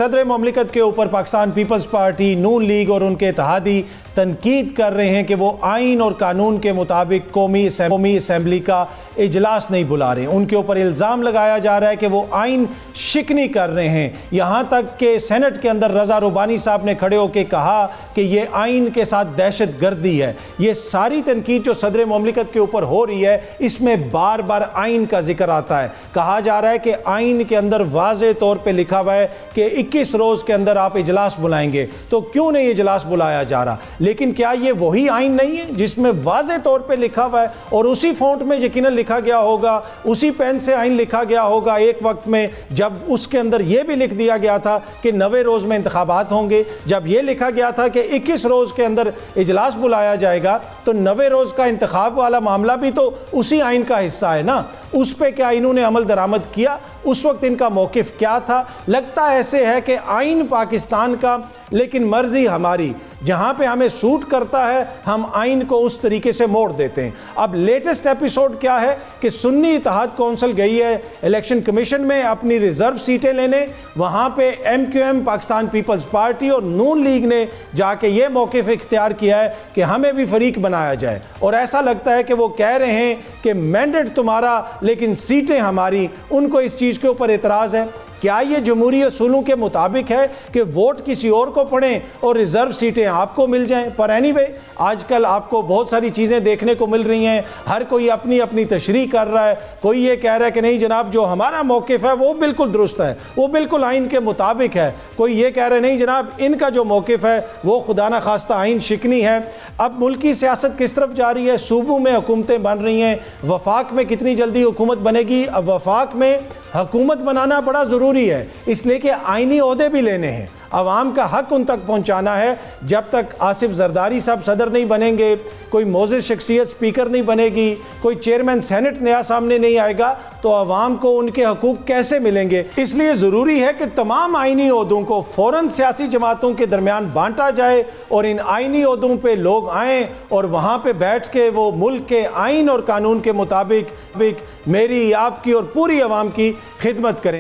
सदर ममलिकत के ऊपर पाकिस्तान पीपल्स पार्टी, नून लीग और उनके इत्तेहादी तनकीद कर रहे हैं कि वो आइन और कानून के मुताबिक कौमी असम्बली का इजलास नहीं बुला रहे। उनके ऊपर इल्ज़ाम लगाया जा रहा है कि वो आइन शिकनी कर रहे हैं। यहाँ तक कि सेनेट के अंदर रज़ा रुबानी साहब ने खड़े होकर कहा कि ये आइन के साथ दहशत गर्दी है। ये सारी तनकीद जो सदर ममलिकत के ऊपर हो रही है, इसमें बार बार आइन का जिक्र आता है। कहा जा रहा है कि आइन के अंदर वाज़े तौर पर लिखा हुआ है कि 21 रोज़ के अंदर आप इजलास बुलाएंगे, तो क्यों नहीं इजलास बुलाया जा रहा? लेकिन क्या ये वही आइन नहीं है जिसमें वाज़े तौर पे लिखा हुआ है और उसी फ़ॉन्ट में यकीनन लिखा गया होगा, उसी पेन से आइन लिखा गया होगा एक वक्त में, जब उसके अंदर यह भी लिख दिया गया था कि 90 रोज़ में इंतखाबात होंगे। जब यह लिखा गया था कि 21 रोज़ के अंदर इजलास बुलाया जाएगा, तो 90 रोज़ का इंतखाब वाला मामला भी तो उसी आइन का हिस्सा है ना। उस पर क्या इन्होंने अमल दरामद किया? उस वक्त इनका मौक़िफ़ क्या था? लगता ऐसे है कि आइन पाकिस्तान का, लेकिन मर्जी हमारी। जहाँ पे हमें सूट करता है हम आइन को उस तरीके से मोड़ देते हैं। अब लेटेस्ट एपिसोड क्या है कि सुन्नी इत्तेहाद कौंसिल गई है इलेक्शन कमीशन में अपनी रिजर्व सीटें लेने। वहाँ पे MQM पाकिस्तान पीपल्स पार्टी और नून लीग ने जाके ये मौक़िफ़ इख्तियार किया है कि हमें भी फरीक बनाया जाए। और ऐसा लगता है कि वो कह रहे हैं कि मैंडेट तुम्हारा लेकिन सीटें हमारी। उनको इस चीज़ के ऊपर एतराज़ है। क्या ये जमहूरी असूलों के मुताबिक है कि वोट किसी और को पड़ें और रिजर्व सीटें आपको मिल जाएं? पर एनीवे, आजकल आपको बहुत सारी चीज़ें देखने को मिल रही हैं। हर कोई अपनी अपनी तशरीह कर रहा है। कोई ये कह रहा है कि नहीं जनाब, जो हमारा मौक़िफ़ है वो बिल्कुल दुरुस्त है, वो बिल्कुल आइन के मुताबिक है। कोई ये कह रहा है नहीं जनाब, इनका जो मौक़िफ़ है वो खुदा न खास्ता आइन शिकनी है। अब मुल्क की सियासत किस तरफ जा रही है? सूबों में हुकूमतें बन रही हैं। वफाक में कितनी जल्दी हुकूमत बनेगी? अब वफाक में हुकूमत बनाना बड़ा ज़रूरी है, इसलिए कि आइनी ओहदे भी लेने हैं। अवाम का हक उन तक पहुँचाना है। जब तक आसिफ जरदारी साहब सदर नहीं बनेंगे, कोई मोअज़्ज़ज़ शख्सियत स्पीकर नहीं बनेगी, कोई चेयरमैन सेनेट नया सामने नहीं आएगा, तो अवाम को उनके हकूक़ कैसे मिलेंगे? इसलिए ज़रूरी है कि तमाम आइनी ओहदों को फ़ौरन सियासी जमातों के दरमियान बांटा जाए और इन आइनी ओहदों पे लोग आएँ और वहाँ पे बैठ के वो मुल्क के आइन और कानून के मुताबिक मेरी, आपकी और पूरी अवाम की खिदमत करें।